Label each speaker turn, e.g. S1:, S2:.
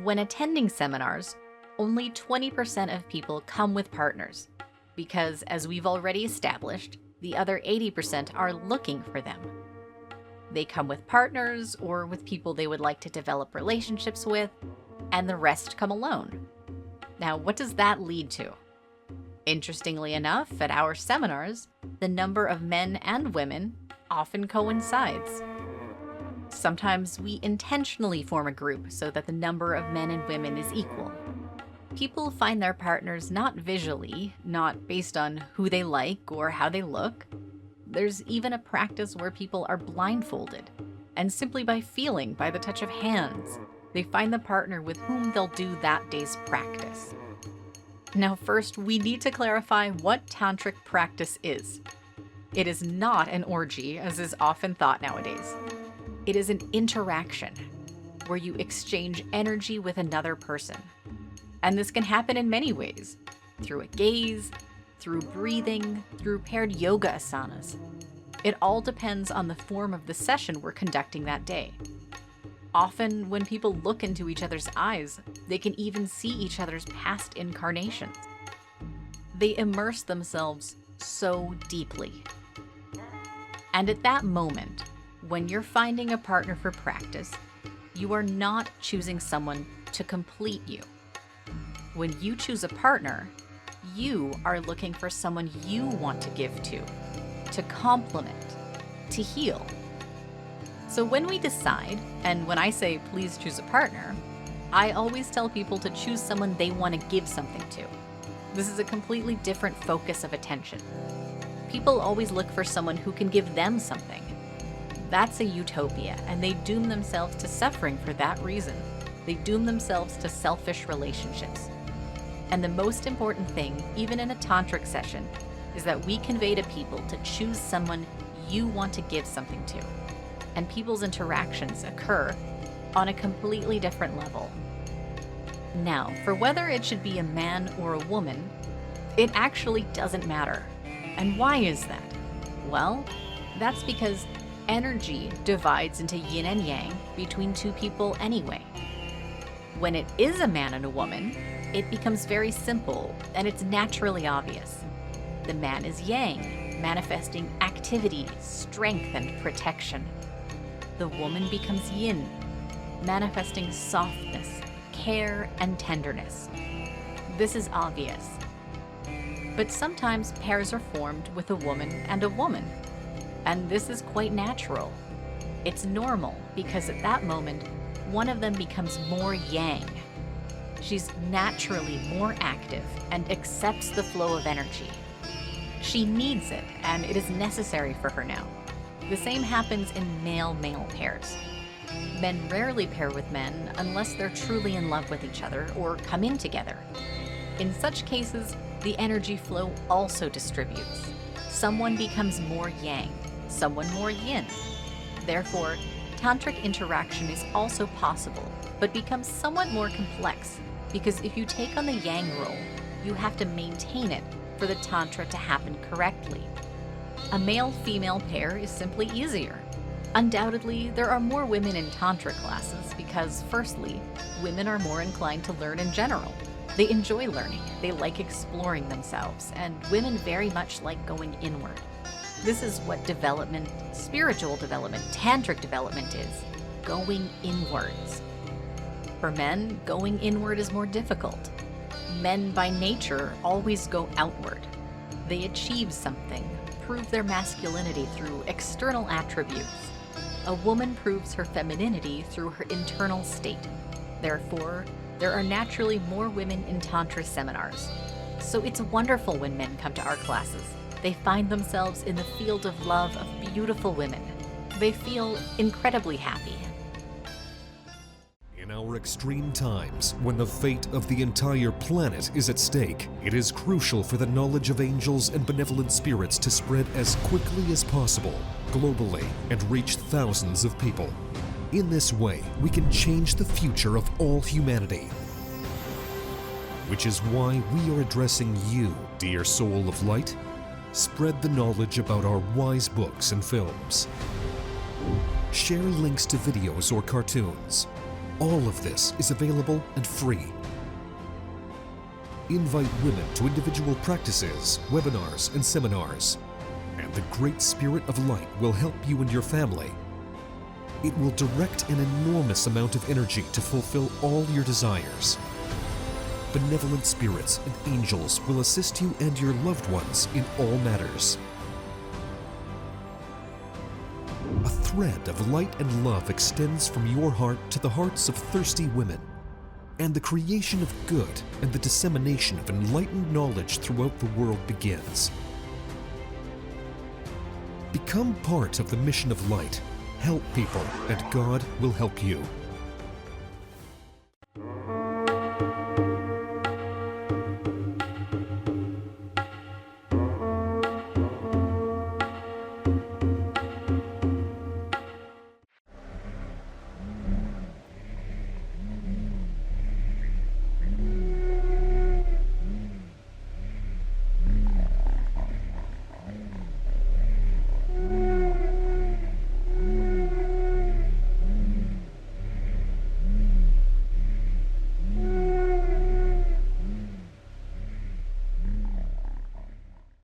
S1: When attending seminars, only 20% of people come with partners because, as we've already established, the other 80% are looking for them. They come with partners or with people they would like to develop relationships with, and the rest come alone. Now, what does that lead to? Interestingly enough, at our seminars, the number of men and women often coincides. Sometimes we intentionally form a group so that the number of men and women is equal. People find their partners not visually, not based on who they like or how they look. There's even a practice where people are blindfolded, and simply by feeling, by the touch of hands, they find the partner with whom they'll do that day's practice. Now, first, we need to clarify what tantric practice is. It is not an orgy, as is often thought nowadays. It is an interaction where you exchange energy with another person. And this can happen in many ways, through a gaze, through breathing, through paired yoga asanas. It all depends on the form of the session we're conducting that day. Often, when people look into each other's eyes, they can even see each other's past incarnations. They immerse themselves so deeply. And at that moment, when you're finding a partner for practice, you are not choosing someone to complete you. When you choose a partner, you are looking for someone you want to give to complement, to heal. So when we decide, and when I say please choose a partner, I always tell people to choose someone they want to give something to. This is a completely different focus of attention. People always look for someone who can give them something. That's a utopia, and they doom themselves to suffering for that reason. They doom themselves to selfish relationships. And the most important thing, even in a tantric session, is that we convey to people to choose someone you want to give something to. And people's interactions occur on a completely different level. Now, for whether it should be a man or a woman, it actually doesn't matter. And why is that? Well, that's because energy divides into yin and yang between two people anyway. When it is a man and a woman, it becomes very simple and it's naturally obvious. The man is yang, manifesting activity, strength, and protection. The woman becomes yin, manifesting softness, care, and tenderness. This is obvious. But sometimes pairs are formed with a woman and a woman. And this is quite natural. It's normal because at that moment, one of them becomes more yang. She's naturally more active and accepts the flow of energy. She needs it, and it is necessary for her now. The same happens in male-male pairs. Men rarely pair with men unless they're truly in love with each other or come in together. In such cases, the energy flow also distributes. Someone becomes more yang, someone more yin. Therefore, tantric interaction is also possible, but becomes somewhat more complex, because if you take on the yang role, you have to maintain it for the tantra to happen correctly. A male-female pair is simply easier. Undoubtedly, there are more women in tantra classes because, firstly, women are more inclined to learn in general. They enjoy learning, they like exploring themselves, and women very much like going inward. This is what development, spiritual development, tantric development is, going inwards. For men, going inward is more difficult. Men by nature always go outward. They achieve something, prove their masculinity through external attributes. A woman proves her femininity through her internal state. Therefore, there are naturally more women in Tantra seminars. So it's wonderful when men come to our classes. They find themselves in the field of love of beautiful women. They feel incredibly happy.
S2: In our extreme times, when the fate of the entire planet is at stake, it is crucial for the knowledge of angels and benevolent spirits to spread as quickly as possible, globally, and reach thousands of people. In this way, we can change the future of all humanity. Which is why we are addressing you, dear soul of light. Spread the knowledge about our wise books and films. Share links to videos or cartoons. All of this is available and free. Invite women to individual practices, webinars, and seminars, and the Great Spirit of Light will help you and your family. It will direct an enormous amount of energy to fulfill all your desires. Benevolent spirits and angels will assist you and your loved ones in all matters. A thread of light and love extends from your heart to the hearts of thirsty women, and the creation of good and the dissemination of enlightened knowledge throughout the world begins. Become part of the mission of light. Help people, and God will help you.